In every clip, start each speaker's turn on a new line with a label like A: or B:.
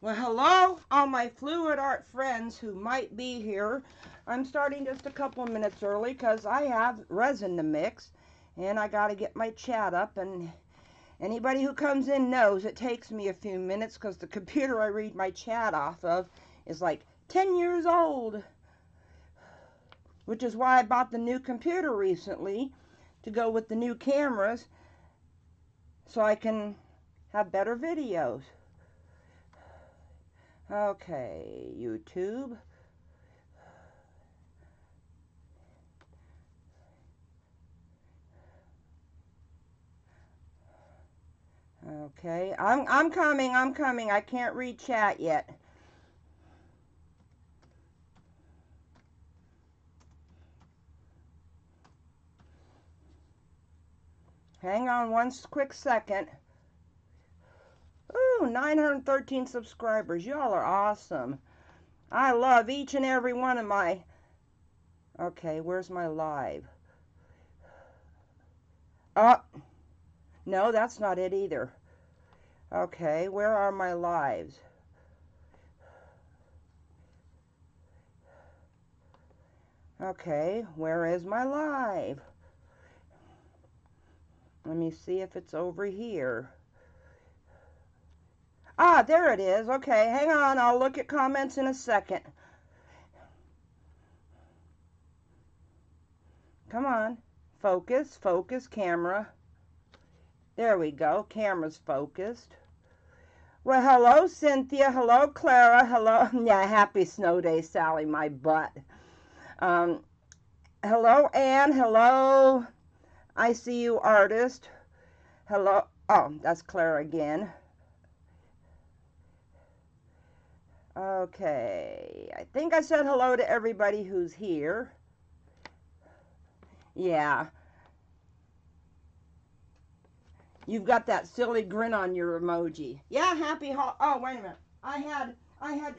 A: Well, hello, all my fluid art friends who might be here. I'm starting just a couple minutes early because I have resin to mix, and I got to get my chat up. And anybody who comes in knows it takes me a few minutes because the computer I read my chat off of is like 10 years old, which is why I bought the new computer recently to go with the new cameras so I can have better videos. Okay, YouTube. Okay, I'm coming. I can't read chat yet. Hang on one quick second. Ooh, 913 subscribers. Y'all are awesome. I love each and every one of my... Okay, where's my live? Oh, no, that's not it either. Okay, where are my lives? Okay, where is my live? Let me see if it's over here. Ah, there it is. Okay, hang on. I'll look at comments in a second. Come on. Focus, focus, camera. There we go. Camera's focused. Well, hello, Cynthia. Hello, Clara. Hello. Yeah, happy snow day, Sally, my butt. Hello, Anne. Hello. I see you, artist. Hello. Oh, that's Clara again. Okay. I think I said hello to everybody who's here. Yeah. You've got that silly grin on your emoji. Yeah, happy oh, wait a minute. I had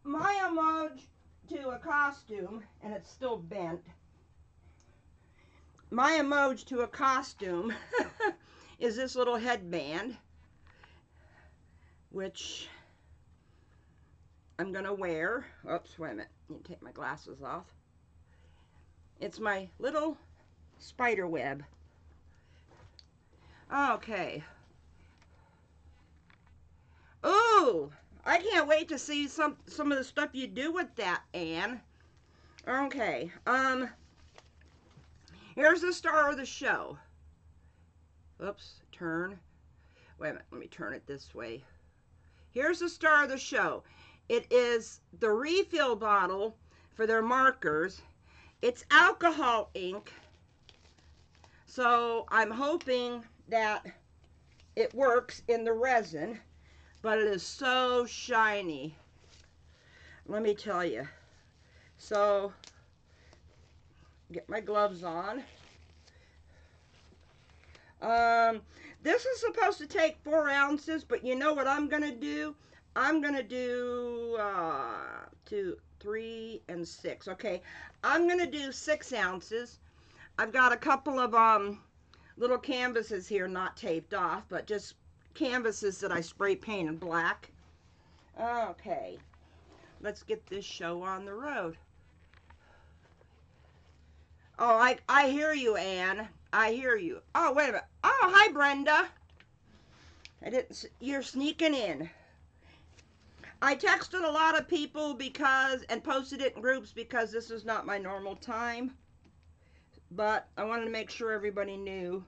A: my emoji to a costume, and it's still bent. My emoji to a costume is this little headband, which I'm going to wear. Oops, wait a minute. I need to take my glasses off. It's my little spider web. Okay. Ooh, I can't wait to see some of the stuff you do with that, Anne. Okay. Here's the star of the show. Oops, turn. Wait a minute, let me turn it this way. Here's the star of the show. It is the refill bottle for their markers. It's alcohol ink. So I'm hoping that it works in the resin, but it is so shiny. Let me tell you. So, get my gloves on. This is supposed to take 4 ounces, but you know what I'm going to do? I'm going to do 2, 3, and 6. Okay, I'm going to do 6 ounces. I've got a couple of little canvases here, not taped off, but just canvases that I spray painted black. Okay, let's get this show on the road. Oh, I hear you, Anne. I hear you. Oh, wait a minute. Oh, hi, Brenda. You're sneaking in. I texted a lot of people and posted it in groups because this is not my normal time. But I wanted to make sure everybody knew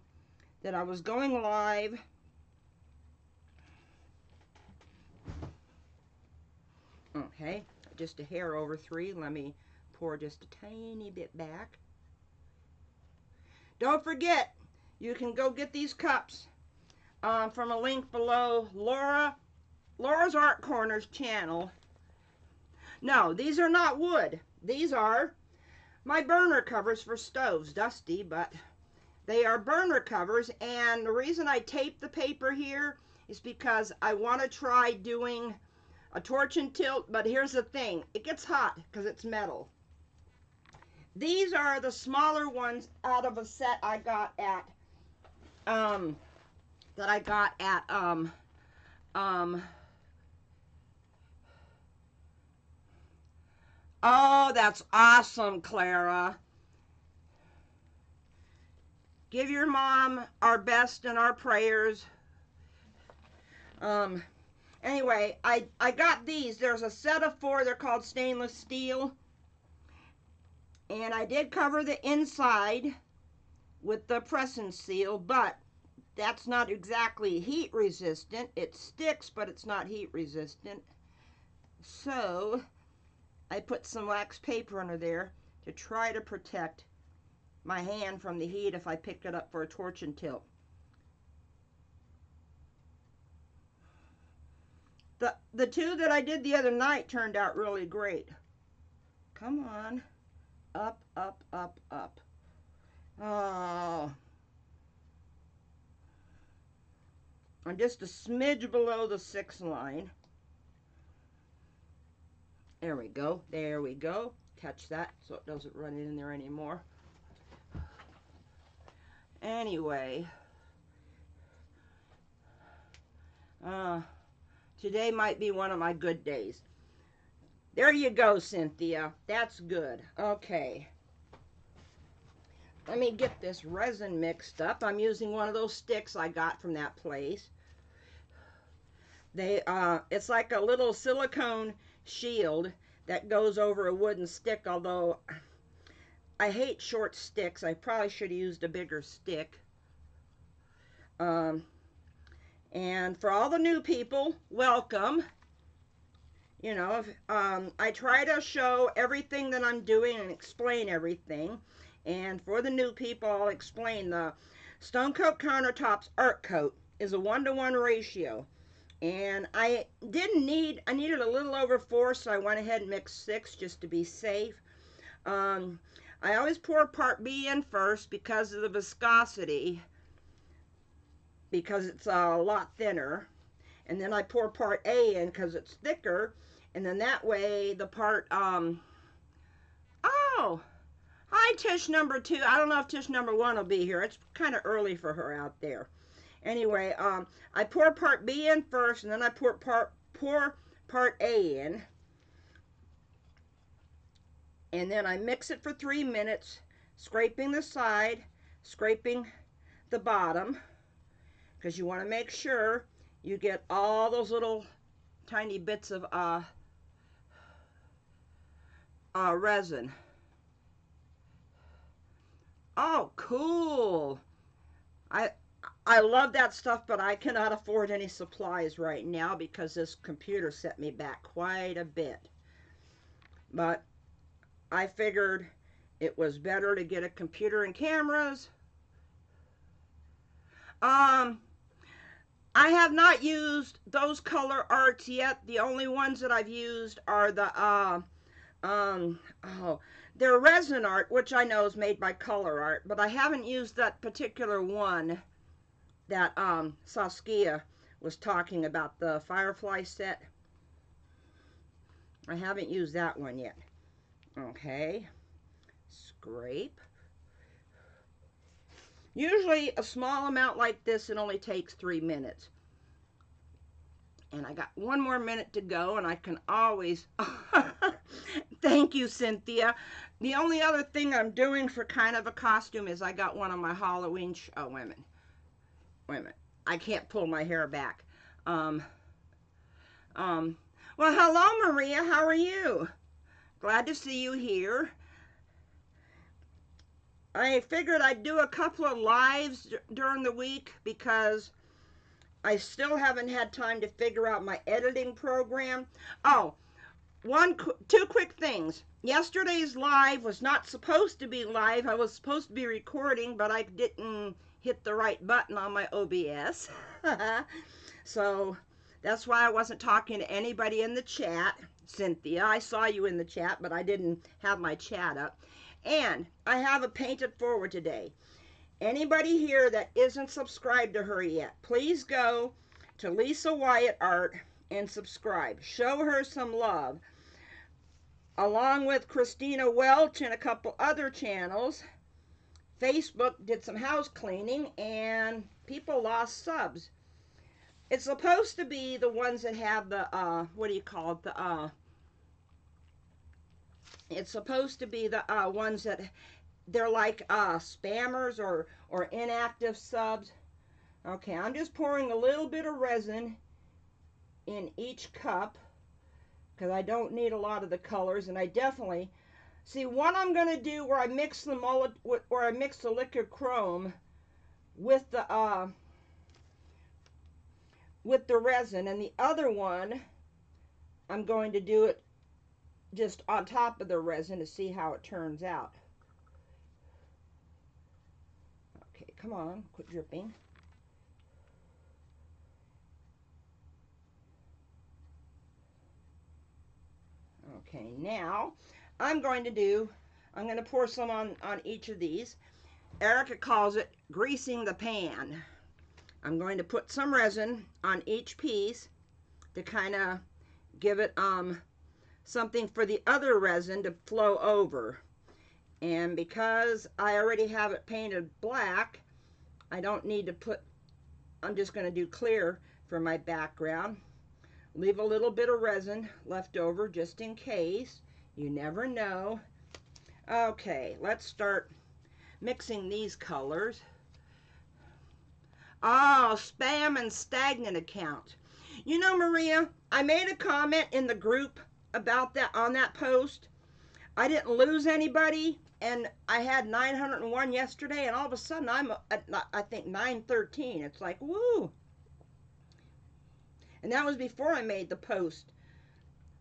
A: that I was going live. Okay, just a hair over 3. Let me pour just a tiny bit back. Don't forget, you can go get these cups from a link below Laura's Art Corner's channel. No, these are not wood. These are my burner covers for stoves. Dusty, but they are burner covers, and the reason I tape the paper here is because I want to try doing a torch and tilt, but here's the thing. It gets hot because it's metal. These are the smaller ones out of a set I got at Oh, that's awesome, Clara. Give your mom our best and our prayers. Anyway, I got these. There's a set of 4. They're called stainless steel. And I did cover the inside with the press-in seal, but that's not exactly heat resistant. It sticks, but it's not heat resistant. So I put some wax paper under there to try to protect my hand from the heat if I pick it up for a torch and tilt. The 2 that I did the other night turned out really great. Come on. Up, up, up, up. Oh. I'm just a smidge below the 6 line. There we go. There we go. Catch that so it doesn't run in there anymore. Anyway. Today might be one of my good days. There you go, Cynthia. That's good. Okay. Let me get this resin mixed up. I'm using one of those sticks I got from that place. It's like a little silicone shield that goes over a wooden stick, although I hate short sticks. I probably should have used a bigger stick. And for all the new people, welcome. You know, I try to show everything that I'm doing and explain everything. And for the new people, I'll explain the Stone Coat Countertops Art Coat is a 1-to-1 ratio. And I needed a little over 4, so I went ahead and mixed 6 just to be safe. I always pour part B in first because of the viscosity, because it's a lot thinner. And then I pour part A in because it's thicker. And then that way the part, oh, hi Tish number 2. I don't know if Tish number 1 will be here. It's kind of early for her out there. Anyway, I pour part B in first, and then I pour part A in. And then I mix it for 3 minutes, scraping the side, scraping the bottom, because you want to make sure you get all those little tiny bits of resin. Oh, cool. I love that stuff, but I cannot afford any supplies right now because this computer set me back quite a bit. But I figured it was better to get a computer and cameras. I have not used those color arts yet. The only ones that I've used are the they're resin art, which I know is made by Color Art, but I haven't used that particular one that Saskia was talking about, the Firefly set. I haven't used that one yet. Okay, scrape. Usually a small amount like this, it only takes 3 minutes. And I got 1 more minute to go, and I can always... Thank you, Cynthia. The only other thing I'm doing for kind of a costume is I got one of my Halloween... Oh, wait a minute. I can't pull my hair back. Well, hello, Maria. How are you? Glad to see you here. I figured I'd do a couple of lives during the week because I still haven't had time to figure out my editing program. Oh, 2 quick things. Yesterday's live was not supposed to be live. I was supposed to be recording, but I didn't hit the right button on my OBS. So that's why I wasn't talking to anybody in the chat. Cynthia, I saw you in the chat, but I didn't have my chat up. And I have a painted forward today. Anybody here that isn't subscribed to her yet, please go to Lisa Wyatt Art and subscribe. Show her some love. Along with Christina Welch and a couple other channels, Facebook did some house cleaning and people lost subs. It's supposed to be the ones that have the, what do you call it, the It's supposed to be the ones that they're like spammers or inactive subs. Okay, I'm just pouring a little bit of resin in each cup because I don't need a lot of the colors, and I definitely see what I'm going to do where I mix the liquid chrome with the resin, and the other one I'm going to do it just on top of the resin to see how it turns out. Okay, come on, quit dripping. Okay, now I'm going to pour some on each of these. Erica calls it greasing the pan. I'm going to put some resin on each piece to kind of give it something for the other resin to flow over. And because I already have it painted black, I don't need to put, I'm just going to do clear for my background. Leave a little bit of resin left over just in case. You never know. Okay, let's start mixing these colors. Oh, spam and stagnant account. You know, Maria, I made a comment in the group about that on that post. I didn't lose anybody, and I had 901 yesterday, and all of a sudden I'm at, I think, 913. It's like, woo. And that was before I made the post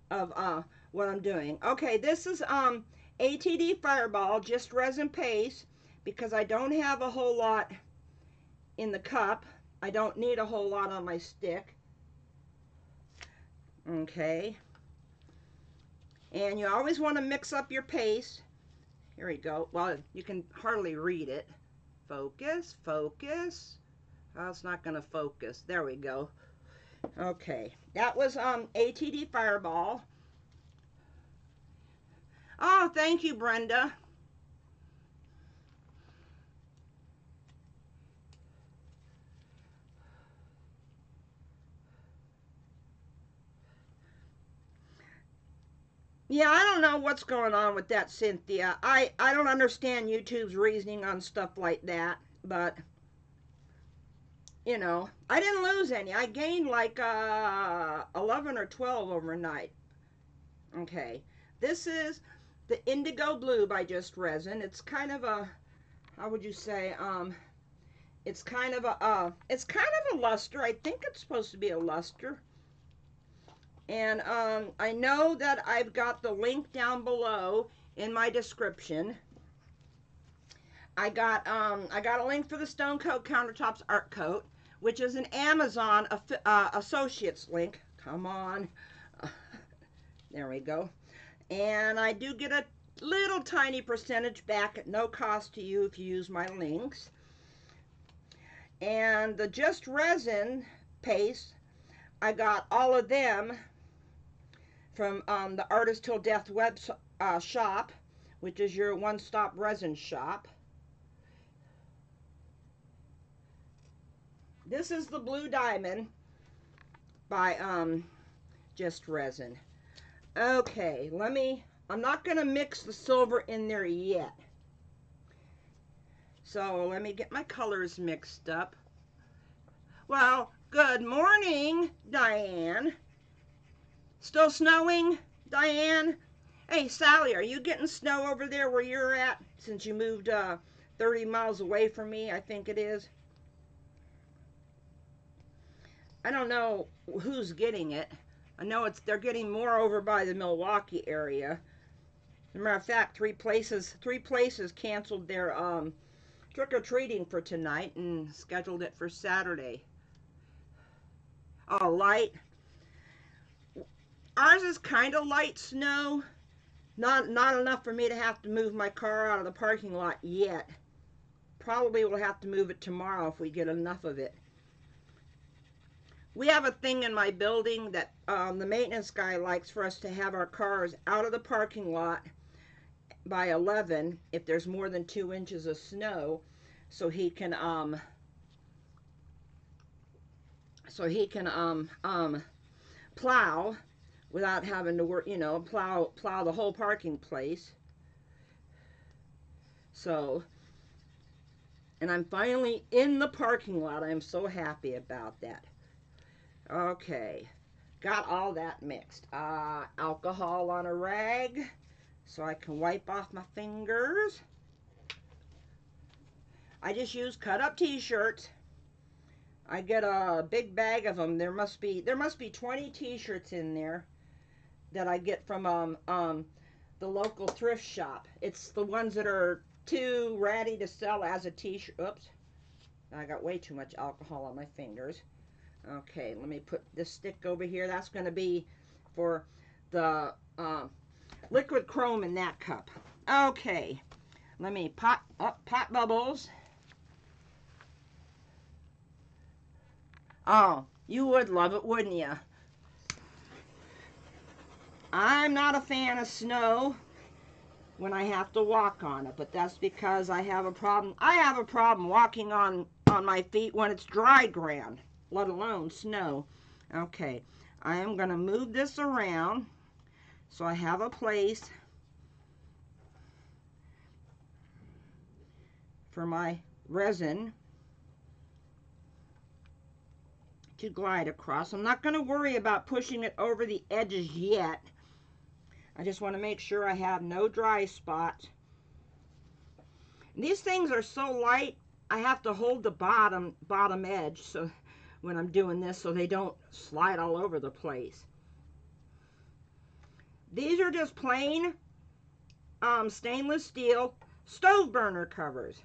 A: of what I'm doing. Okay, this is ATD Fireball, just resin paste, because I don't have a whole lot in the cup. I don't need a whole lot on my stick. Okay. And you always want to mix up your paste. Here we go. Well, you can hardly read it. Focus, focus. Oh, it's not going to focus. There we go. Okay, that was ATD Fireball. Oh, thank you, Brenda. Yeah, I don't know what's going on with that, Cynthia. I don't understand YouTube's reasoning on stuff like that, but you know, I didn't lose any. I gained like 11 or 12 overnight. Okay, this is the Indigo Blue by Just Resin. It's kind of a, how would you say, it's kind of a luster. I think it's supposed to be a luster. And I know that I've got the link down below in my description. I got a link for the Stone Coat Countertops Art Coat, which is an Amazon Associates link. Come on. There we go. And I do get a little tiny percentage back at no cost to you if you use my links. And the Just Resin paste, I got all of them from the Artist Till Death web shop, which is your one-stop resin shop. This is the Blue Diamond by Just Resin. Okay, I'm not going to mix the silver in there yet. So let me get my colors mixed up. Well, good morning, Diane. Still snowing, Diane? Hey, Sally, are you getting snow over there where you're at since you moved 30 miles away from me, I think it is? I don't know who's getting it. I know they're getting more over by the Milwaukee area. As a matter of fact, three places canceled their trick-or-treating for tonight and scheduled it for Saturday. Oh, light. Ours is kind of light snow. Not enough for me to have to move my car out of the parking lot yet. Probably will have to move it tomorrow if we get enough of it. We have a thing in my building that the maintenance guy likes for us to have our cars out of the parking lot by 11 if there's more than 2 inches of snow, so he can plow without having to work, you know, plow the whole parking place. So, and I'm finally in the parking lot. I'm so happy about that. Okay, got all that mixed. Alcohol on a rag so I can wipe off my fingers. I just use cut up t-shirts. I get a big bag of them. There must be 20 t-shirts in there that I get from the local thrift shop. It's the ones that are too ratty to sell as a t-shirt. Oops, I got way too much alcohol on my fingers. Okay, let me put this stick over here. That's going to be for the liquid chrome in that cup. Okay, let me pop bubbles. Oh, you would love it, wouldn't you? I'm not a fan of snow when I have to walk on it, but that's because I have a problem. I have a problem walking on my feet when it's dry ground, let alone snow. Okay, I am going to move this around so I have a place for my resin to glide across. I'm not going to worry about pushing it over the edges yet. I just want to make sure I have no dry spots. These things are so light, I have to hold the bottom edge so when I'm doing this so they don't slide all over the place. These are just plain stainless steel stove burner covers.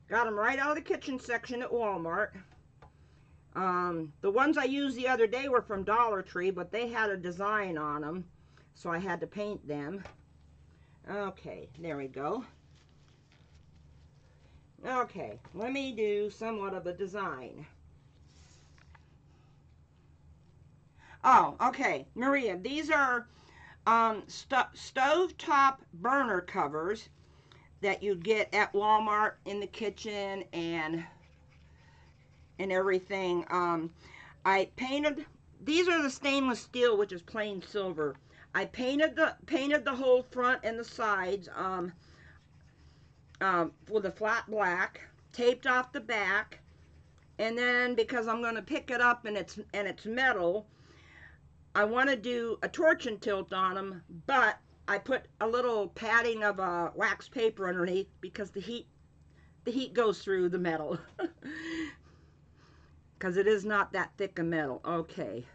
A: Got them right out of the kitchen section at Walmart. The ones I used the other day were from Dollar Tree, but they had a design on them, so I had to paint them. Okay, there we go. Okay, let me do somewhat of a design. Oh, okay, Maria, these are stovetop burner covers that you get at Walmart in the kitchen and everything. I painted, these are the stainless steel, which is plain silver. I painted the whole front and the sides with a flat black, taped off the back, and then because I'm going to pick it up and it's metal, I want to do a torch and tilt on them, but I put a little padding of wax paper underneath because the heat goes through the metal. Because it is not that thick a metal. Okay.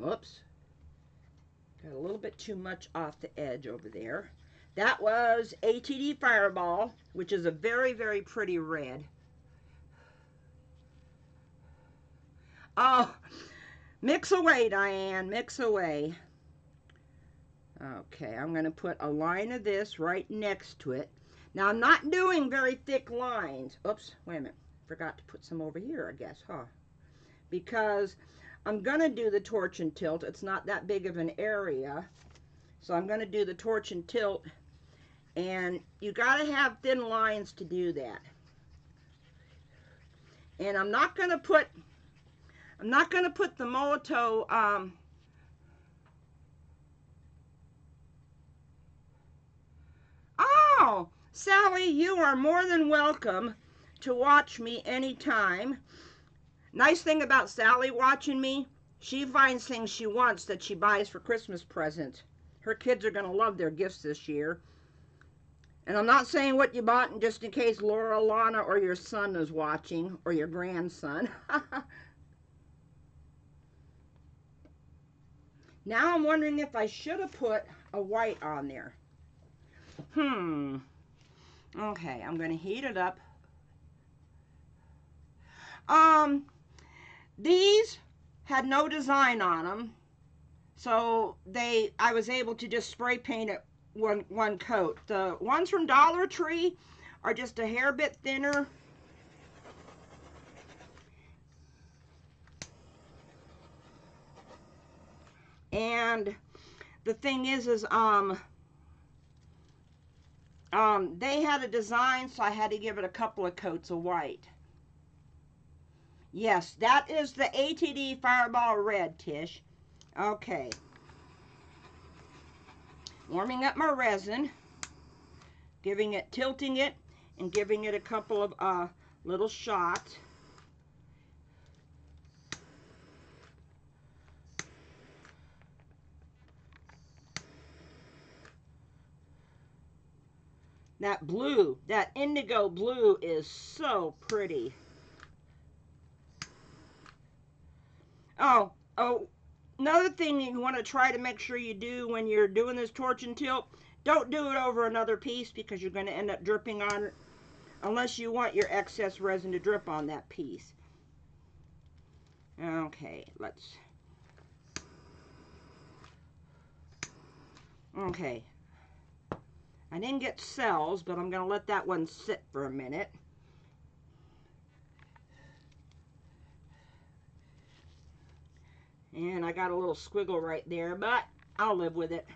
A: Oops. Got a little bit too much off the edge over there. That was ATD Fireball, which is a very, very pretty red. Oh, mix away, Diane, mix away. Okay, I'm going to put a line of this right next to it. Now, I'm not doing very thick lines. Oops, wait a minute. Forgot to put some over here, I guess, huh? Because I'm going to do the torch and tilt. It's not that big of an area. So I'm going to do the torch and tilt. And you got to have thin lines to do that. And I'm not going to put the Molotow Oh, Sally, you are more than welcome to watch me anytime. Nice thing about Sally watching me, she finds things she wants that she buys for Christmas presents. Her kids are going to love their gifts this year. And I'm not saying what you bought just in case Laura, Lana, or your son is watching, or your grandson. Now I'm wondering if I should have put a white on there. Okay, I'm going to heat it up. These had no design on them, so I was able to just spray paint it one coat. The ones from Dollar Tree are just a hair bit thinner. And the thing is they had a design, so I had to give it a couple of coats of white. Yes, that is the ATD Fireball Red, Tish. Okay. Warming up my resin, tilting it, and giving it a couple of little shots. That blue, that indigo blue is so pretty. Oh, another thing you want to try to make sure you do when you're doing this torch and tilt, don't do it over another piece because you're going to end up dripping on it unless you want your excess resin to drip on that piece. Okay, okay. I didn't get cells, but I'm going to let that one sit for a minute. And I got a little squiggle right there, but I'll live with it.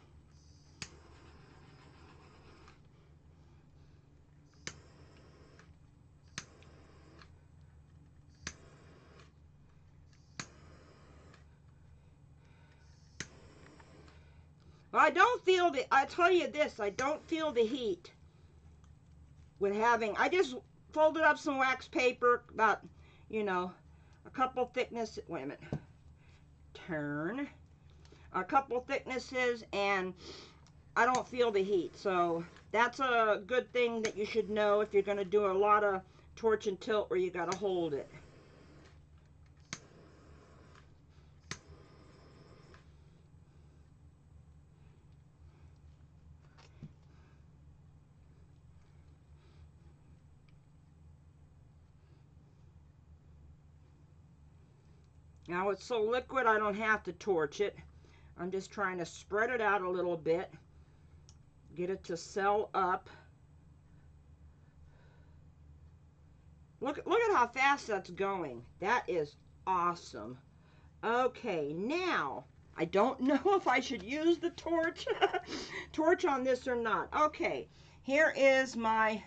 A: I don't feel I tell you this, I don't feel the heat with having, I just folded up some wax paper, about, you know, a couple thicknesses, wait a minute, turn, a couple thicknesses, and I don't feel the heat. So that's a good thing that you should know if you're going to do a lot of torch and tilt where you got to hold it. Now it's so liquid I don't have to torch it. I'm just trying to spread it out a little bit, get it to cell up. Look at how fast that's going. That is awesome. Okay, now I don't know if I should use the torch on this or not. Okay, here is my,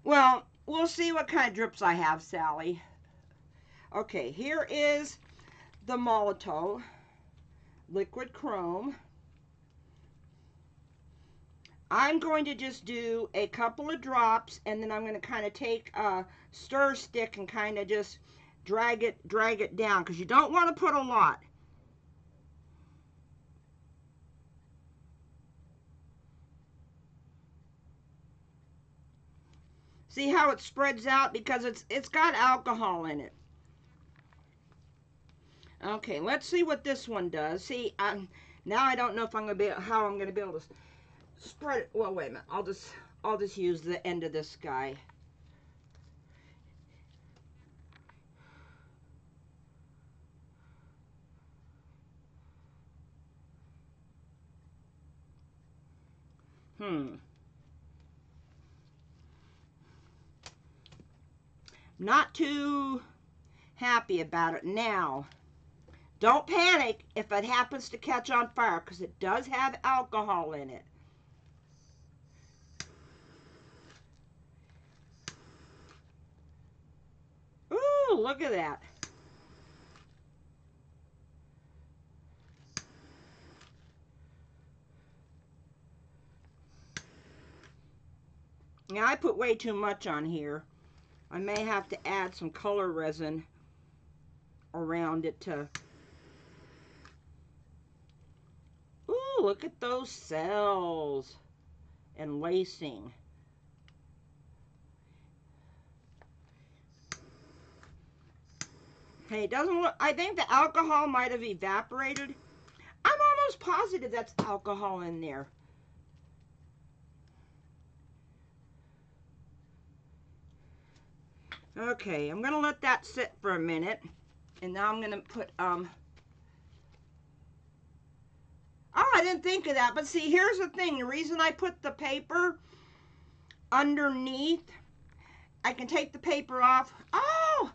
A: well, we'll see what kind of drips I have, Sally. Okay, here is the Molotow liquid chrome. I'm going to just do a couple of drops, and then I'm going to kind of take a stir stick and kind of just drag it down, because you don't want to put a lot. See how it spreads out, because it's got alcohol in it. Okay, let's see what this one does. See, now I don't know if I'm going to be how I'm going to be able to spread it. Well, wait a minute. I'll just use the end of this guy. Not too happy about it now. Don't panic if it happens to catch on fire, because it does have alcohol in it. Ooh, look at that. Now, I put way too much on here. I may have to add some color resin around it to... Ooh, look at those cells and lacing. Hey, it doesn't look... I think the alcohol might have evaporated. I'm almost positive that's alcohol in there. Okay, I'm going to let that sit for a minute. And now I'm going to put... Oh, I didn't think of that. But see, here's the thing. The reason I put the paper underneath, I can take the paper off. Oh!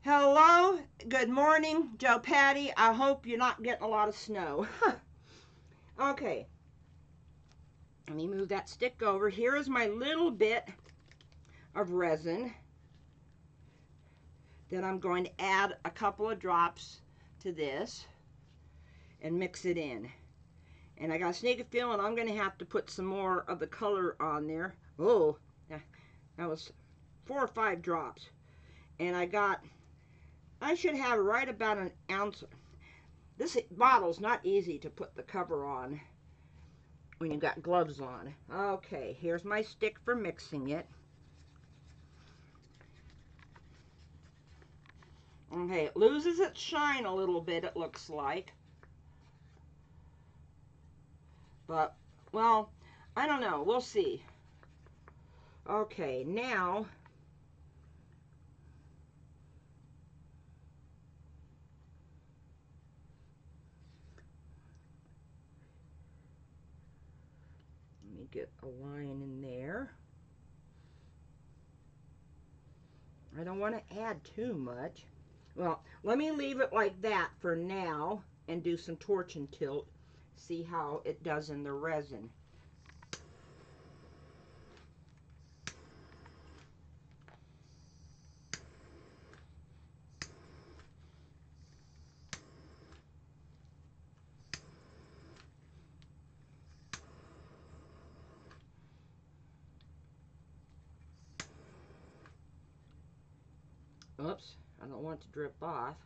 A: Hello, good morning, Joe Patty. I hope you're not getting a lot of snow. Okay, let me move that stick over. Here is my little bit of resin that I'm going to add a couple of drops to this and mix it in. And I got a sneaky feeling I'm going to have to put some more of the color on there. Oh, that was 4 or 5 drops. And I should have right about an ounce. This bottle's not easy to put the cover on when you've got gloves on. Okay, here's my stick for mixing it. Okay, it loses its shine a little bit, it looks like. But, well, I don't know. We'll see. Okay, now let me get a line in there. I don't want to add too much. Well, let me leave it like that for now and do some torch and tilt. See how it does in the resin. Oops, I don't want to drip off.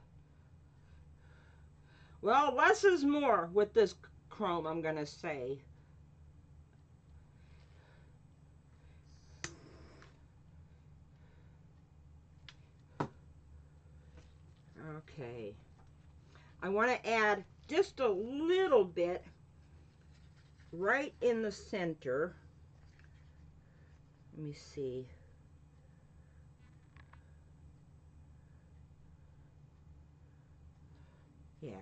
A: Well, less is more with this chrome, I'm going to say. Okay. I want to add just a little bit right in the center. Let me see. Yeah.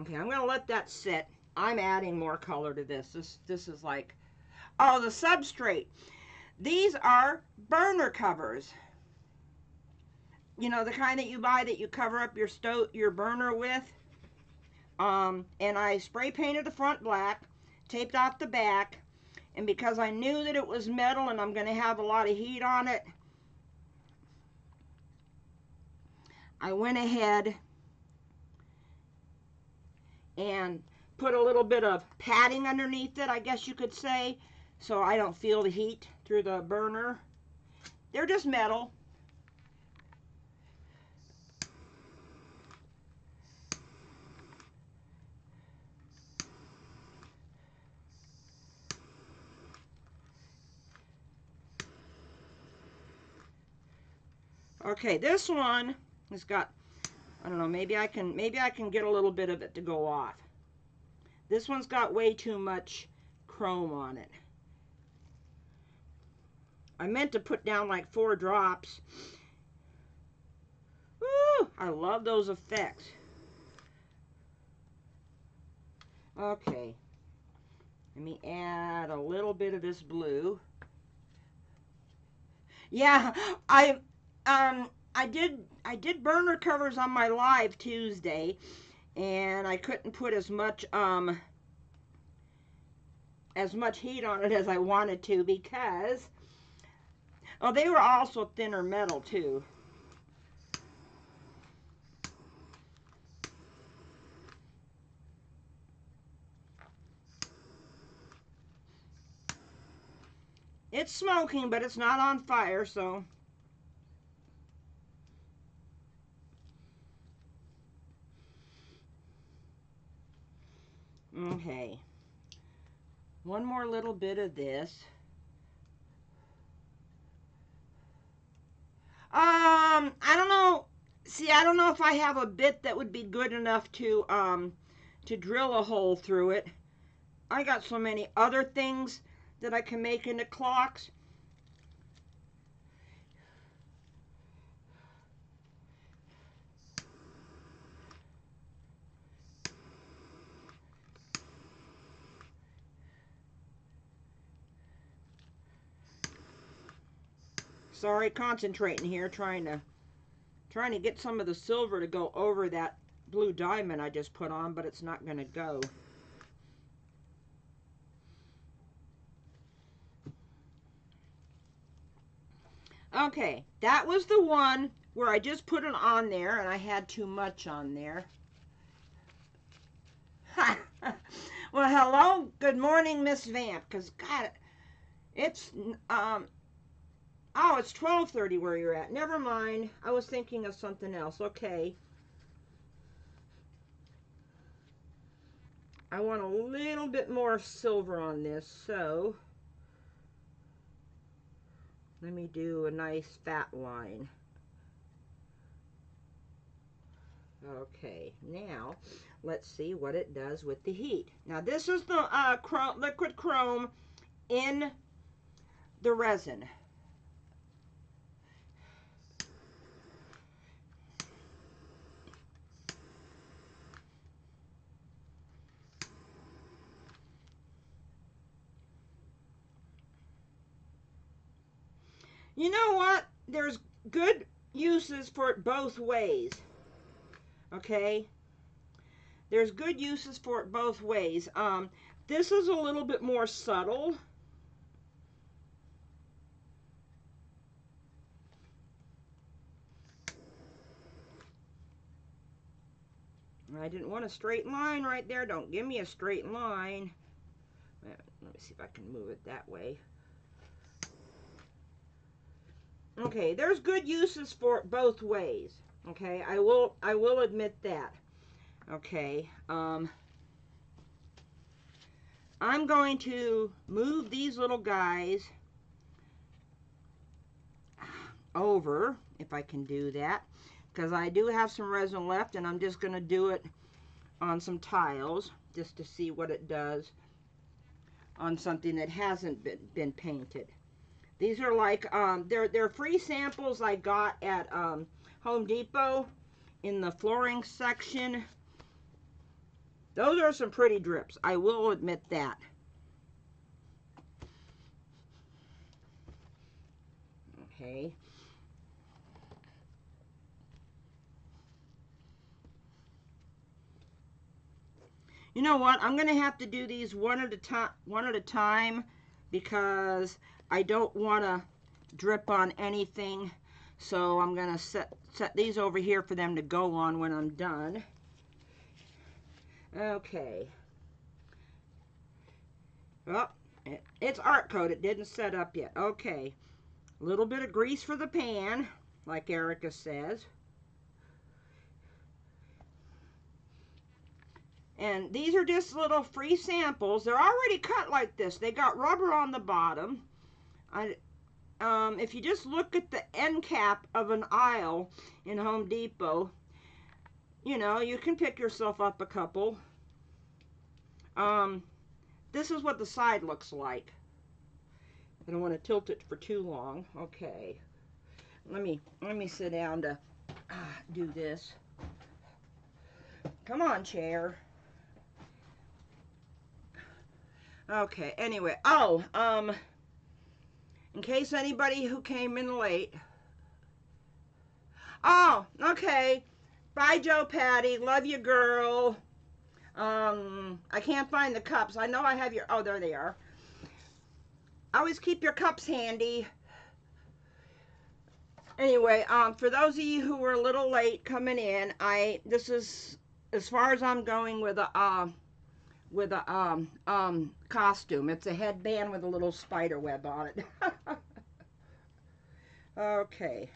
A: Okay, I'm going to let that sit. I'm adding more color to this. This is like, oh, the substrate. These are burner covers. You know, the kind that you buy that you cover up your burner with. And I spray painted the front black, taped off the back, and because I knew that it was metal and I'm going to have a lot of heat on it, I went ahead and put a little bit of padding underneath it, I guess you could say, so I don't feel the heat through the burner. They're just metal. Okay, this one has got, I don't know, maybe I can get a little bit of it to go off. This one's got way too much chrome on it. I meant to put down like 4 drops. Woo! I love those effects. Okay. Let me add a little bit of this blue. Yeah, I did burner covers on my live Tuesday, and I couldn't put as much heat on it as I wanted to because, oh, they were also thinner metal too. It's smoking, but it's not on fire, so. Okay. One more little bit of this. I don't know. See, I don't know if I have a bit that would be good enough to drill a hole through it. I got so many other things that I can make into clocks. Sorry, concentrating here, trying trying to get some of the silver to go over that blue diamond I just put on, but it's not going to go. Okay, that was the one where I just put it on there and I had too much on there. Well, hello, good morning, Miss Vamp, because God, it's oh, it's 12:30 where you're at. Never mind. I was thinking of something else. Okay. I want a little bit more silver on this, so let me do a nice fat line. Okay, now let's see what it does with the heat. Now this is the liquid chrome in the resin. You know what? There's good uses for it both ways. Okay? There's good uses for it both ways. This is a little bit more subtle. I didn't want a straight line right there. Don't give me a straight line. Let me see if I can move it that way. Okay, there's good uses for it both ways. Okay, I will admit that. Okay, I'm going to move these little guys over, if I can do that, because I do have some resin left, and I'm just going to do it on some tiles just to see what it does on something that hasn't been painted. These are like, they're free samples I got at Home Depot in the flooring section. Those are some pretty drips, I will admit that. Okay. You know what? I'm going to have to do these one at a time because I don't want to drip on anything. So I'm going to set these over here for them to go on when I'm done. Okay. Oh, it's art coat. It didn't set up yet. Okay. A little bit of grease for the pan, like Erica says. And these are just little free samples. They're already cut like this. They got rubber on the bottom. If you just look at the end cap of an aisle in Home Depot, you know, you can pick yourself up a couple. This is what the side looks like. I don't want to tilt it for too long. Okay. Let me sit down to do this. Come on, chair. Okay, anyway, in case anybody who came in late. Oh, okay. Bye, Joe Patty. Love you, girl. I can't find the cups. I know I have your, oh, there they are. Always keep your cups handy. Anyway, for those of you who were a little late coming in, this is as far as I'm going with a costume. It's a headband with a little spider web on it. Okay.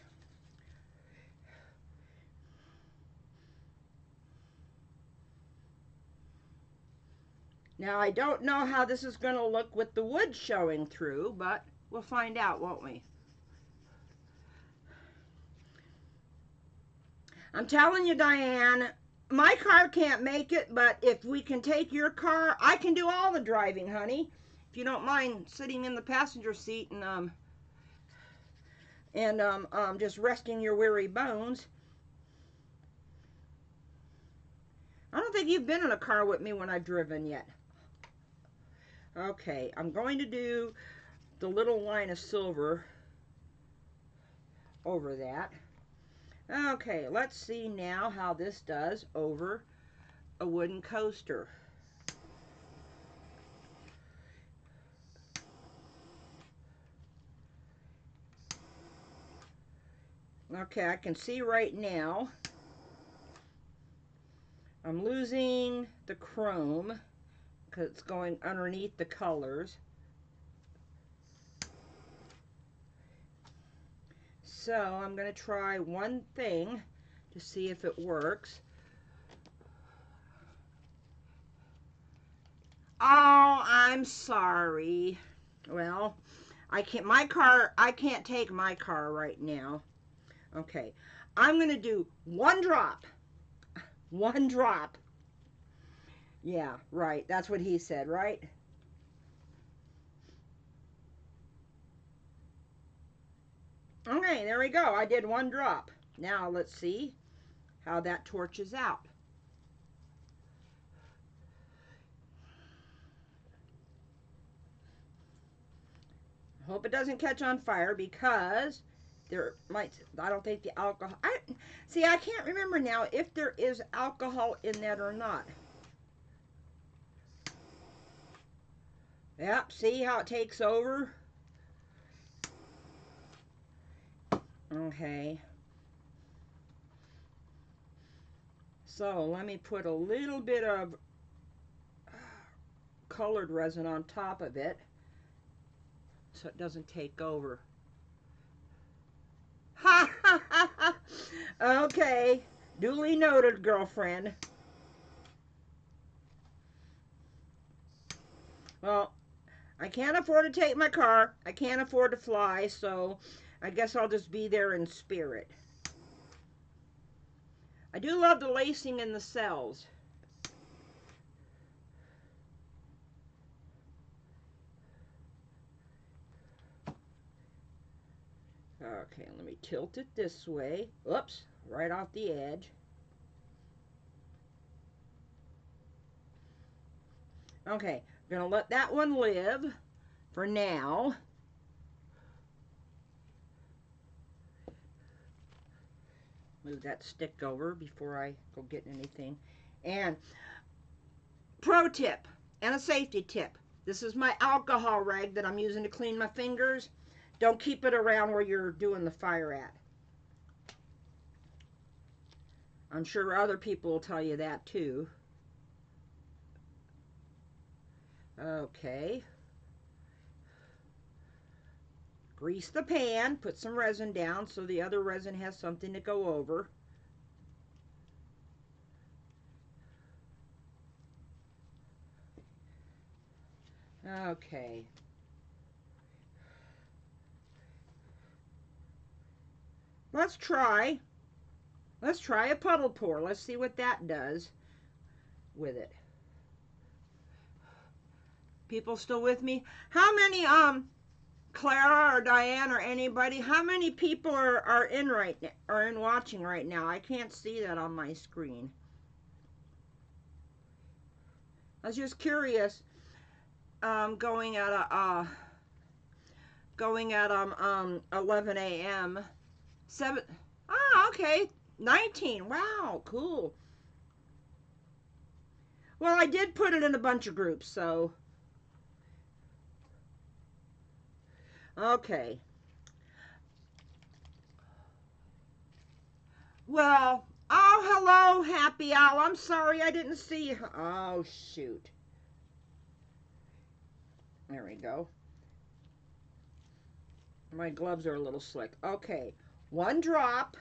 A: Now I don't know how this is going to look with the wood showing through, but we'll find out, won't we? I'm telling you, Diane, my car can't make it, but if we can take your car, I can do all the driving, honey. If you don't mind sitting in the passenger seat and just resting your weary bones. I don't think you've been in a car with me when I've driven yet. Okay, I'm going to do the little line of silver over that. Okay, let's see now how this does over a wooden coaster. Okay, I can see right now I'm losing the chrome because it's going underneath the colors. So I'm going to try one thing to see if it works. Oh, I'm sorry. Well, I can't take my car right now. Okay, I'm going to do one drop. One drop. Yeah, right. That's what he said, right? Okay, there we go. I did one drop. Now let's see how that torches out. Hope it doesn't catch on fire because there might, I don't think the alcohol, I can't remember now if there is alcohol in that or not. Yep, see how it takes over? Okay. So let me put a little bit of colored resin on top of it so it doesn't take over. Ha ha ha ha! Okay, duly noted, girlfriend. Well, I can't afford to take my car. I can't afford to fly, so I guess I'll just be there in spirit. I do love the lacing in the cells. Okay, let me tilt it this way. Oops, right off the edge. Okay, I'm going to let that one live for now. Move that stick over before I go get anything. And pro tip and a safety tip. This is my alcohol rag that I'm using to clean my fingers. Don't keep it around where you're doing the fire at. I'm sure other people will tell you that too. Okay. Grease the pan, put some resin down so the other resin has something to go over. Okay. Let's try a puddle pour. Let's see what that does with it. People still with me? How many Clara or Diane or anybody, how many people are in right now, are in watching right now? I can't see that on my screen. I was just curious. Going at 11 a.m. 7. Ah, okay. 19. Wow, cool. Well, I did put it in a bunch of groups, so okay. Well, oh, hello, Happy Owl. I'm sorry I didn't see you. Oh, shoot. There we go. My gloves are a little slick. Okay, one drop.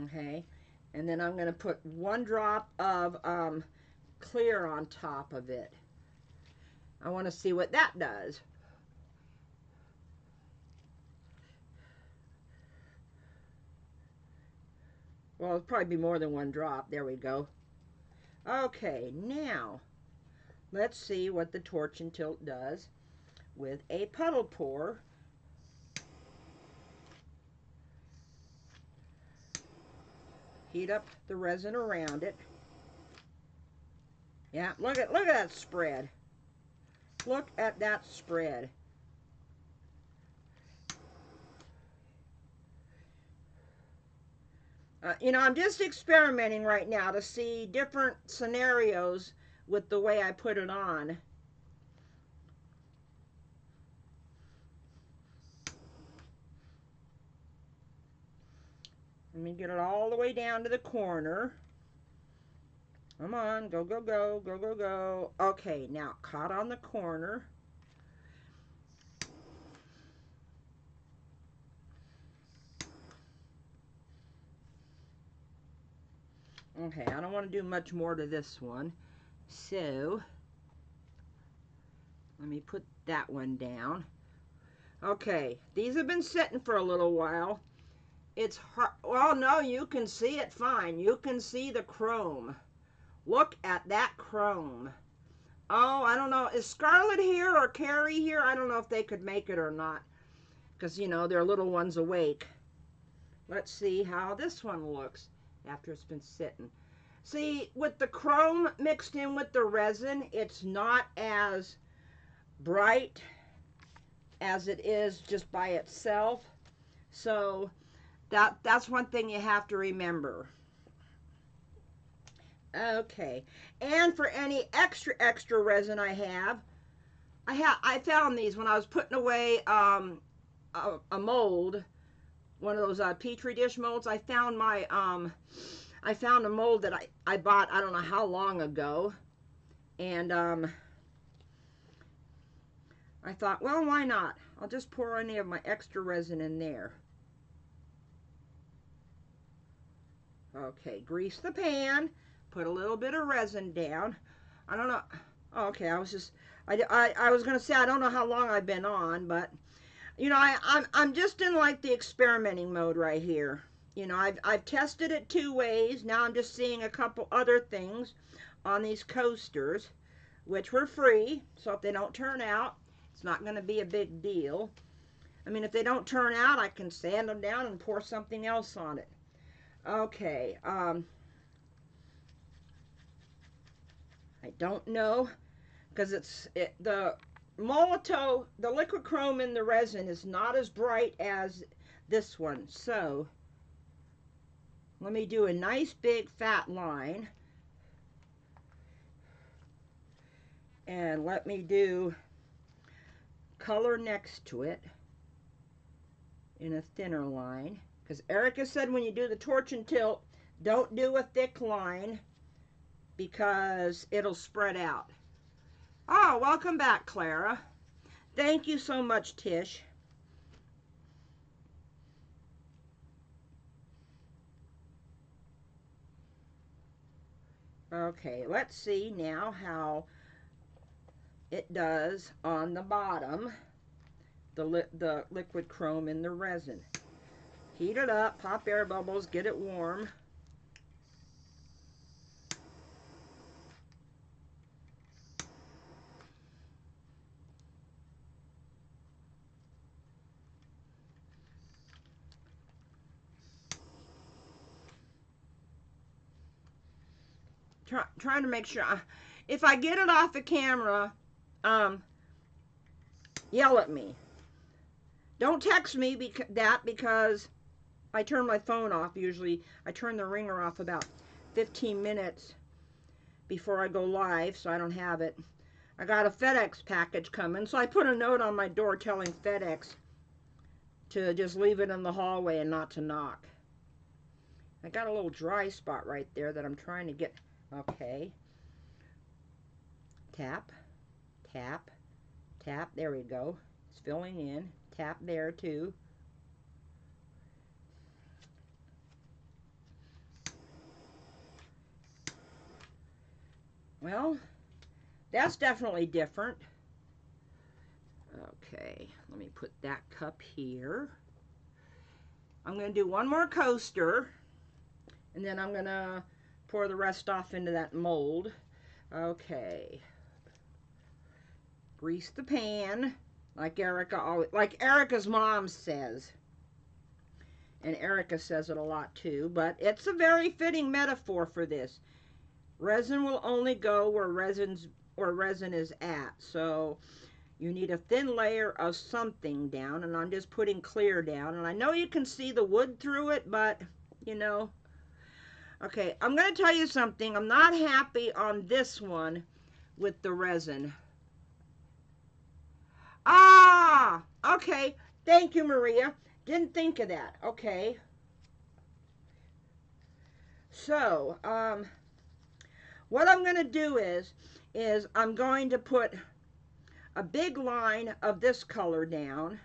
A: Okay, and then I'm going to put one drop of clear on top of it. I want to see what that does. Well, it'll probably be more than one drop. There we go. Okay, now let's see what the torch and tilt does with a puddle pour. Heat up the resin around it. Yeah, look at that spread. Look at that spread. You know, I'm just experimenting right now to see different scenarios with the way I put it on. Let me get it all the way down to the corner. Come on, go, go, go, go, go, go. Okay, now caught on the corner. Okay, I don't want to do much more to this one. So, let me put that one down. Okay, these have been sitting for a little while. It's hard. Well, no, you can see it fine. You can see the chrome. Look at that chrome. Oh, I don't know. Is Scarlett here or Carrie here? I don't know if they could make it or not. Because, you know, their little one's awake. Let's see how this one looks after it's been sitting. See, with the chrome mixed in with the resin, it's not as bright as it is just by itself. So that's one thing you have to remember. Okay, and for any extra resin I found these when I was putting away a mold, one of those Petri dish molds. I found a mold that I bought I don't know how long ago, and I thought, well, why not? I'll just pour any of my extra resin in there. Okay, grease the pan, put a little bit of resin down. I don't know. Okay, I was going to say I don't know how long I've been on, but you know, I'm just in like the experimenting mode right here. You know, I've tested it 2 ways. Now I'm just seeing a couple other things on these coasters, which were free. So if they don't turn out, it's not going to be a big deal. I mean, if they don't turn out, I can sand them down and pour something else on it. Okay, I don't know, because the Molotow, the liquid chrome in the resin is not as bright as this one. So let me do a nice big fat line, and let me do color next to it in a thinner line. Because Erica said when you do the torch and tilt, don't do a thick line because it'll spread out. Oh, welcome back, Clara. Thank you so much, Tish. Okay, let's see now how it does on the bottom, the liquid chrome in the resin. Heat it up, pop air bubbles, get it warm. Trying to make sure. If I get it off the camera, yell at me. Don't text me because I turn my phone off usually. I turn the ringer off about 15 minutes before I go live, so I don't have it. I got a FedEx package coming, so I put a note on my door telling FedEx to just leave it in the hallway and not to knock. I got a little dry spot right there that I'm trying to get. Okay. Tap, tap, tap. There we go. It's filling in. Tap there too. Well, that's definitely different. Okay, let me put that cup here. I'm going to do one more coaster, and then I'm going to pour the rest off into that mold. Okay. Grease the pan, like Erica's mom says. And Erica says it a lot too, but it's a very fitting metaphor for this. Resin will only go where resin is at. So you need a thin layer of something down, and I'm just putting clear down. And I know you can see the wood through it, but you know, Okay, I'm going to tell you something. I'm not happy on this one with the resin. Ah, okay. Thank you, Maria. Didn't think of that. Okay. So, what I'm going to do is I'm going to put a big line of this color down.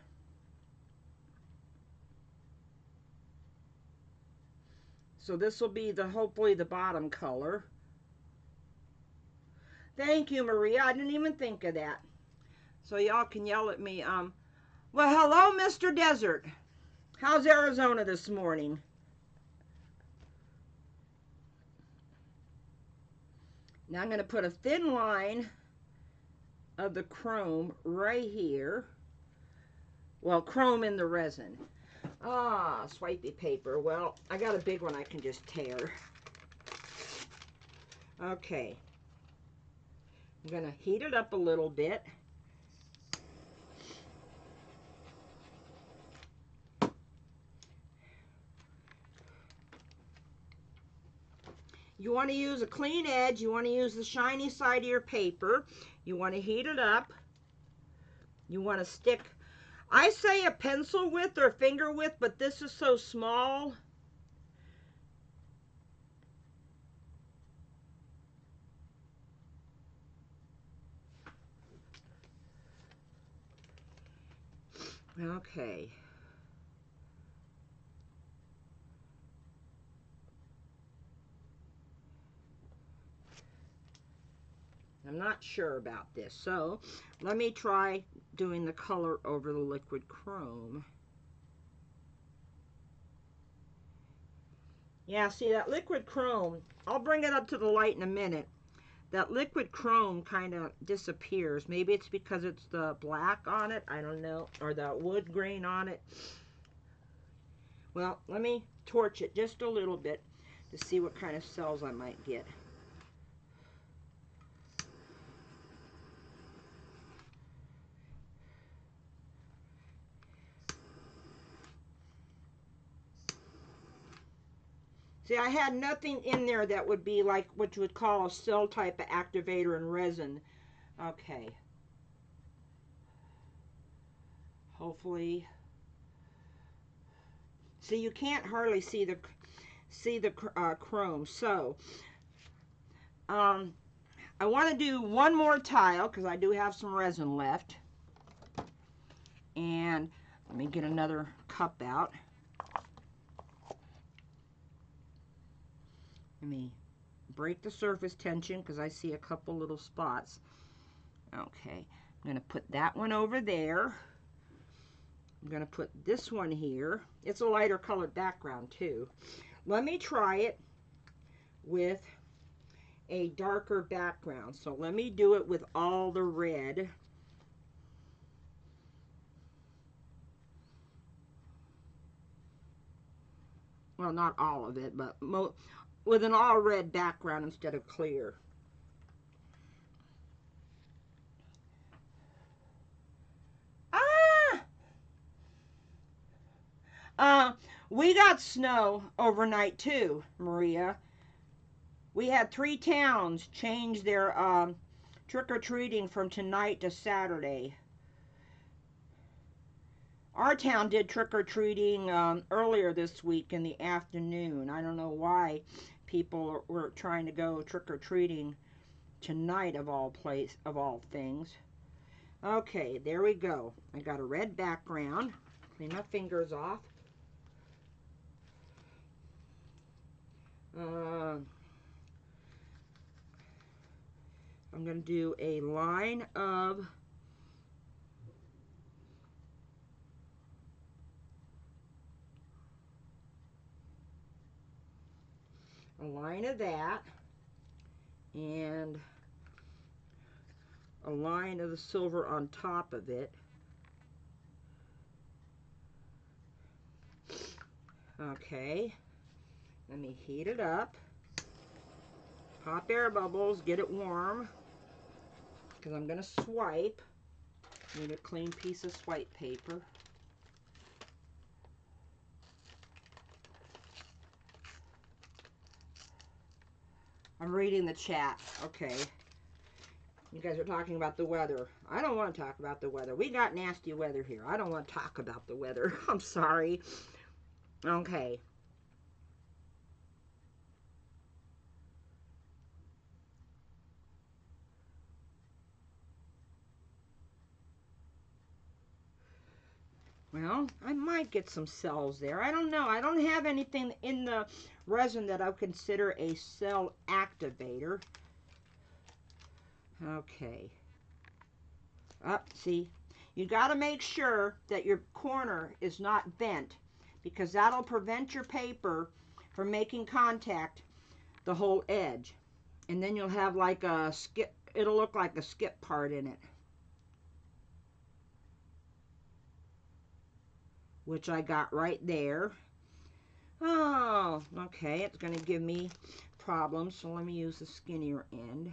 A: So this will be hopefully the bottom color. Thank you, Maria. I didn't even think of that. So y'all can yell at me. Well, hello, Mr. Desert. How's Arizona this morning? Now I'm going to put a thin line of the chrome right here. Well, chrome in the resin. Ah, swipey paper. Well, I got a big one I can just tear. Okay. I'm going to heat it up a little bit. You want to use a clean edge. You want to use the shiny side of your paper. You want to heat it up. You want to stick, I say a pencil width or finger width, but this is so small. Okay. I'm not sure about this, so let me try doing the color over the liquid chrome. Yeah, see that liquid chrome, I'll bring it up to the light in a minute. That liquid chrome kind of disappears. Maybe it's because it's the black on it, I don't know, or the wood grain on it. Well, let me torch it just a little bit to see what kind of cells I might get. See, I had nothing in there that would be like what you would call a cell type of activator in resin. Okay. Hopefully. See, you can't hardly see the chrome. So, I want to do one more tile because I do have some resin left. And let me get another cup out. Let me break the surface tension because I see a couple little spots. Okay, I'm going to put that one over there. I'm going to put this one here. It's a lighter colored background too. Let me try it with a darker background. So let me do it with all the red. Well, not all of it, but with an all red background instead of clear. We got snow overnight too, Maria. We had 3 towns change their trick-or-treating from tonight to Saturday. Our town did trick-or-treating earlier this week in the afternoon. I don't know why people were trying to go trick-or-treating tonight of all things. Okay, there we go. I got a red background. Clean my fingers off. I'm going to do a line of that and a line of the silver on top of it. Okay, let me heat it up. Pop air bubbles, get it warm, because I'm going to swipe. Need a clean piece of swipe paper. I'm reading the chat. Okay. You guys are talking about the weather. I don't want to talk about the weather. We got nasty weather here. I don't want to talk about the weather. I'm sorry. Okay. Well, I might get some cells there. I don't know. I don't have anything in the resin that I would consider a cell activator. Okay. Up, see? You got to make sure that your corner is not bent, because that'll prevent your paper from making contact the whole edge. And then you'll have like a skip, it'll look like a skip part in it. Which I got right there. Oh, okay, it's going to give me problems, so let me use the skinnier end.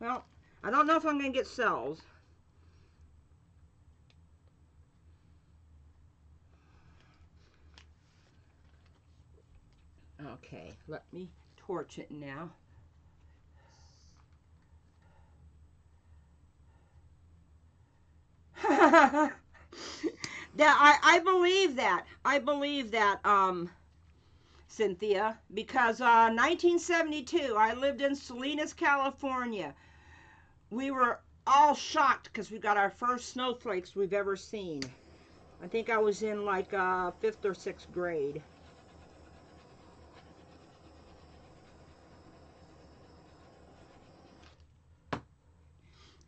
A: Well, I don't know if I'm going to get cells. Okay, let me torch it now. I believe that. I believe that, Cynthia, because 1972, I lived in Salinas, California. We were all shocked because we got our first snowflakes we've ever seen. I think I was in like 5th or 6th grade.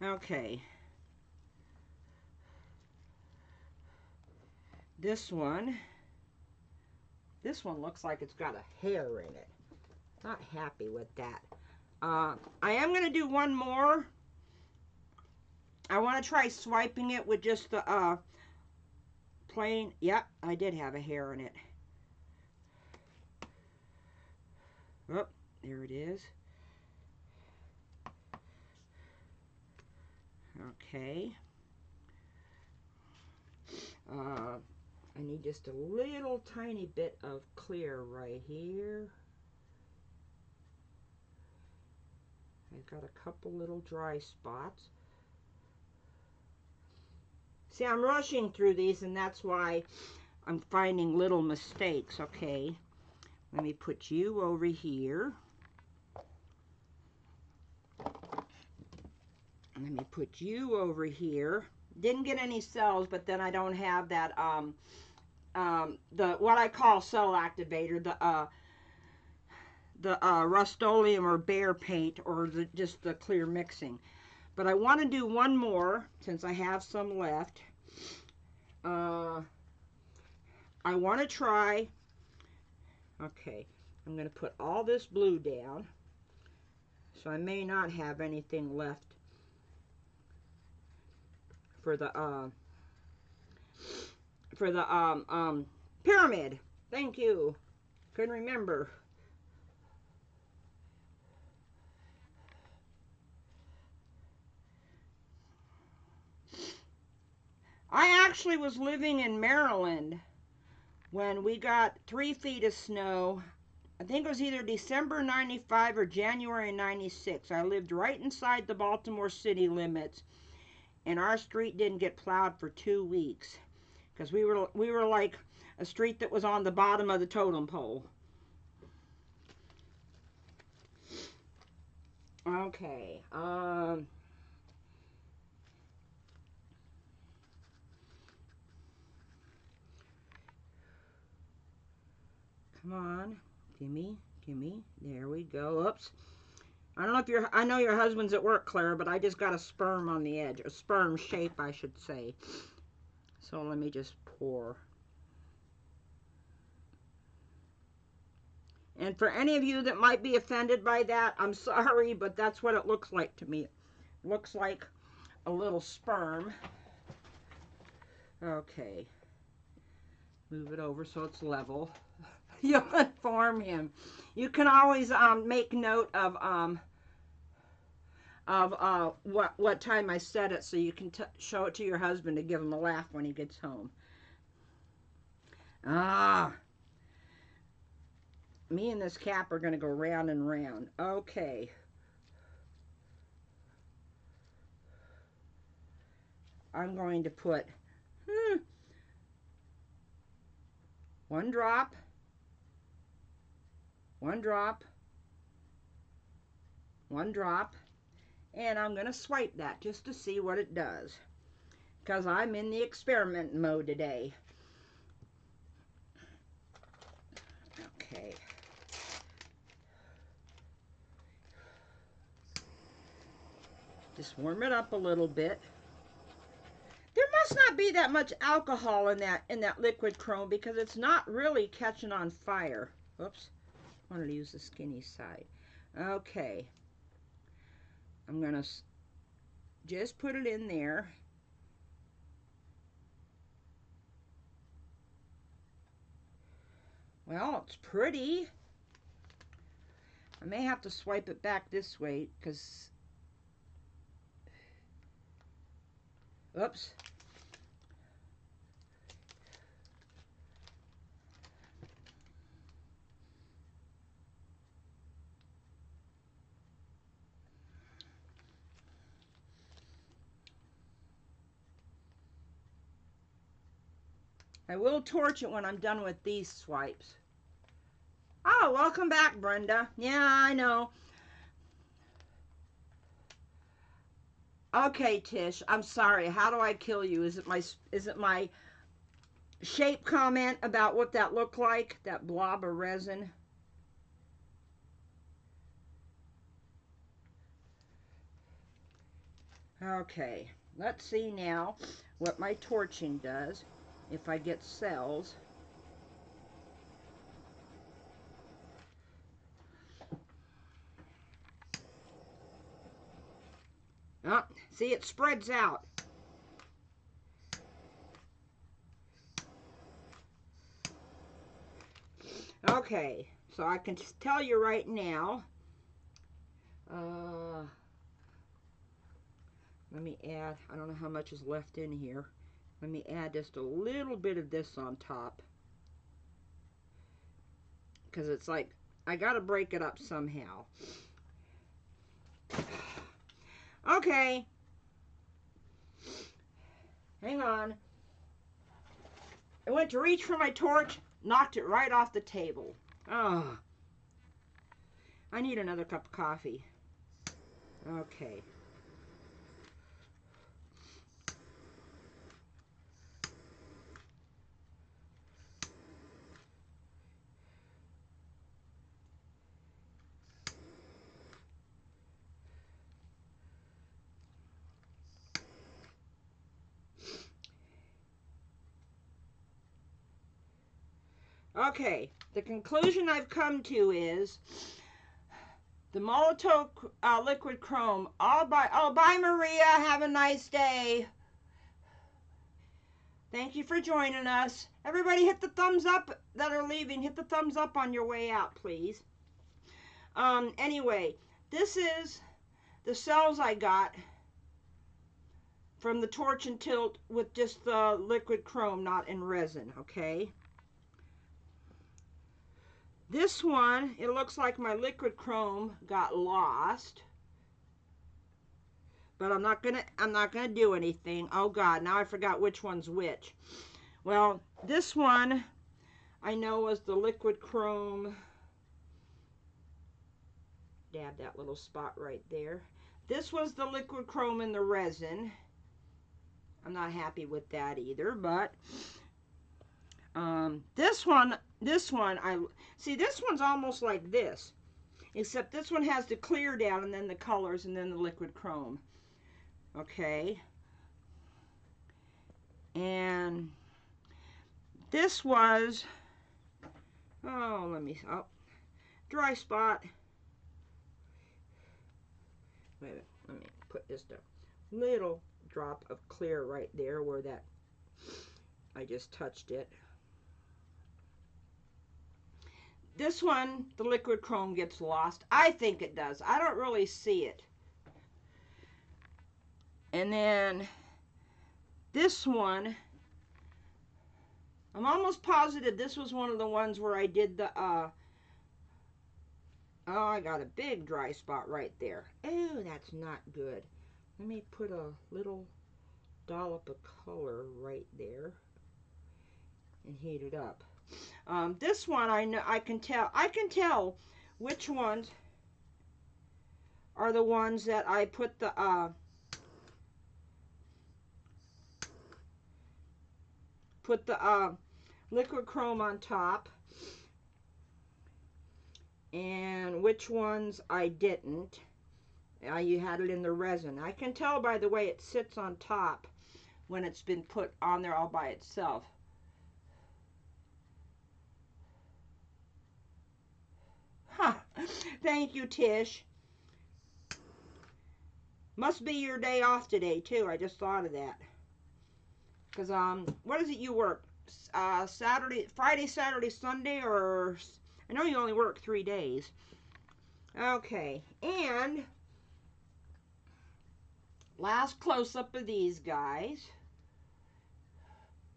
A: Okay. This one looks like it's got a hair in it. Not happy with that. I am going to do one more. I want to try swiping it with just the plain. Yep, I did have a hair in it. Oh, there it is. Okay. I need just a little tiny bit of clear right here. I've got a couple little dry spots. See, I'm rushing through these, and that's why I'm finding little mistakes. Okay, let me put you over here. Let me put you over here. Didn't get any cells, but then I don't have that the what I call cell activator, the Rust-Oleum or Bear paint, or just the clear mixing. But I want to do one more since I have some left. I want to try. Okay, I'm going to put all this blue down, so I may not have anything left for the pyramid. Thank you. Couldn't remember. I actually was living in Maryland when we got 3 feet of snow. I think it was either December 95 or January 96. I lived right inside the Baltimore city limits, and our street didn't get plowed for 2 weeks because we were like a street that was on the bottom of the totem pole. Okay. Come on. Gimme. There we go. Oops. I don't know if I know your husband's at work, Claire, but I just got a sperm on the edge. A sperm shape, I should say. So let me just pour. And for any of you that might be offended by that, I'm sorry, but that's what it looks like to me. It looks like a little sperm. Okay. Move it over so it's level. You'll inform him. You can always make note of what time I set it, so you can show it to your husband to give him a laugh when he gets home. Ah, me and this cap are going to go round and round. Okay. I'm going to put one drop, one drop, one drop, and I'm going to swipe that just to see what it does, because I'm in the experiment mode today. Okay. Just warm it up a little bit. There must not be that much alcohol in that liquid chrome, because it's not really catching on fire. Oops, I wanted to use the skinny side. Okay, I'm gonna just put it in there. Well, it's pretty. I may have to swipe it back this way, because oops. I will torch it when I'm done with these swipes. Oh, welcome back, Brenda. Yeah, I know. Okay, Tish, I'm sorry. How do I kill you? Is it my shape comment about what that looked like? That blob of resin? Okay, let's see now what my torching does if I get cells. Oh, see, it spreads out. Okay, so I can tell you right now. Let me add, I don't know how much is left in here. Let me add just a little bit of this on top, because it's like, I gotta break it up somehow. Okay. Hang on. I went to reach for my torch, knocked it right off the table. Oh. I need another cup of coffee. Okay. Okay, the conclusion I've come to is the Molotow liquid chrome. Oh, bye, Maria. Have a nice day. Thank you for joining us. Everybody hit the thumbs up that are leaving. Hit the thumbs up on your way out, please. Anyway, this is the cells I got from the torch and tilt with just the liquid chrome, not in resin, okay? This one, it looks like my liquid chrome got lost. But I'm not gonna do anything. Oh God, now I forgot which one's which. Well, this one I know was the liquid chrome. Dab that little spot right there. This was the liquid chrome in the resin. I'm not happy with that either, but this one, this one's almost like this, except this one has the clear down and then the colors and then the liquid chrome. Okay. And this was, dry spot. Wait a minute, let me put just a little drop of clear right there where that, I just touched it. This one, the liquid chrome gets lost. I think it does. I don't really see it. And then this one, I'm almost positive this was one of the ones where I did the, oh, I got a big dry spot right there. Oh, that's not good. Let me put a little dollop of color right there and heat it up. This one I can tell which ones are the ones that I put the liquid chrome on top, and which ones I didn't. You had it in the resin. I can tell by the way it sits on top when it's been put on there all by itself. Huh. Thank you, Tish. Must be your day off today too. I just thought of that. Cause what is it you work? Friday, Saturday, Sunday, or I know you only work 3 days. Okay, and last close up of these guys.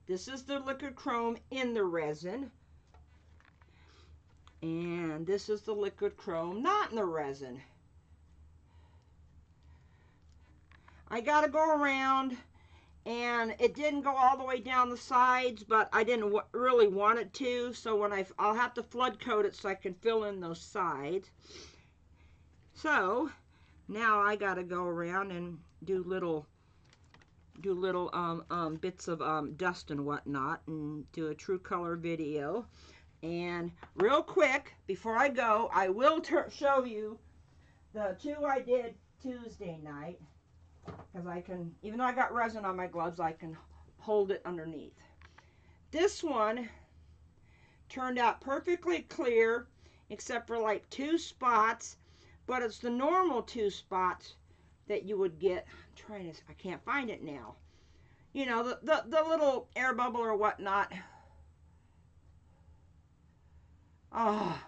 A: This is the liquid chrome in the resin. And this is the liquid chrome not in the resin. I gotta go around, and it didn't go all the way down the sides, but I didn't really want it to, so when I'll have to flood coat it so I can fill in those sides. So now I gotta go around and do little bits of dust and whatnot, and do a true color video. And real quick before I go, I will show you the 2 I did Tuesday night, because I can, even though I got resin on my gloves, I can hold it underneath. This one turned out perfectly clear except for like 2 spots, but it's the normal 2 spots that you would get. I'm trying to, I can't find it now. You know, the little air bubble or whatnot. Oh,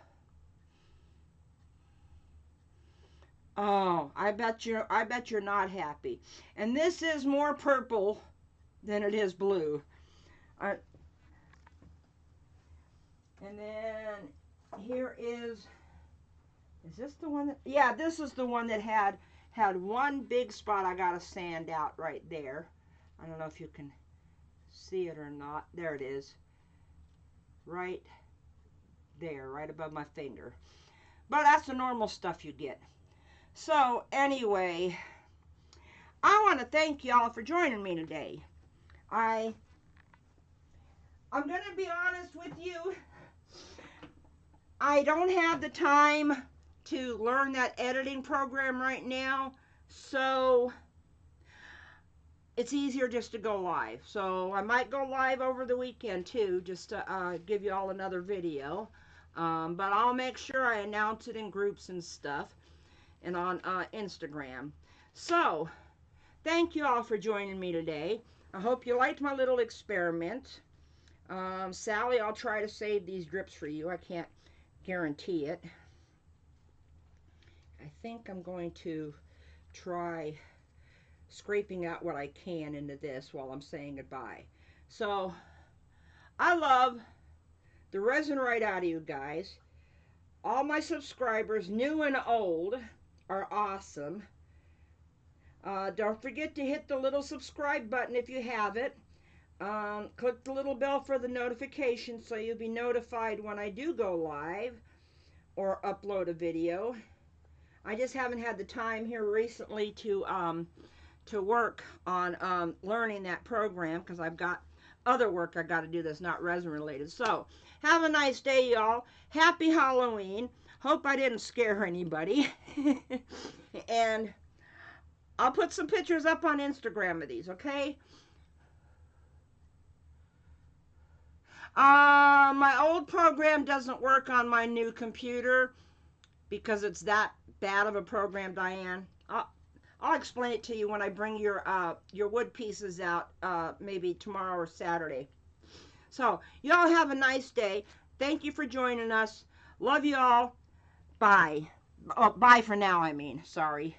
A: I bet you're not happy. And this is more purple than it is blue. And then here is this the one that, yeah, this is the one that had one big spot I gotta sand out right there. I don't know if you can see it or not. There it is. Right there, right above my finger. But that's the normal stuff you get. So anyway, I want to thank y'all for joining me today. I'm going to be honest with you. I don't have the time to learn that editing program right now, so it's easier just to go live. So I might go live over the weekend too, just to give you all another video. But I'll make sure I announce it in groups and stuff, and on Instagram. So thank you all for joining me today. I hope you liked my little experiment. Sally, I'll try to save these drips for you. I can't guarantee it. I think I'm going to try scraping out what I can into this while I'm saying goodbye. So I love the resin right out of you guys. All my subscribers, new and old, are awesome. Don't forget to hit the little subscribe button if you have it. Click the little bell for the notification so you'll be notified when I do go live or upload a video. I just haven't had the time here recently to work on learning that program, because I've got other work I got to do that's not resin related. So have a nice day, y'all. Happy Halloween. Hope I didn't scare anybody. And I'll put some pictures up on Instagram of these, okay? My old program doesn't work on my new computer because it's that bad of a program, Diane. I'll explain it to you when I bring your wood pieces out, maybe tomorrow or Saturday. So y'all have a nice day. Thank you for joining us. Love you all. Bye. Oh, bye for now, I mean. Sorry.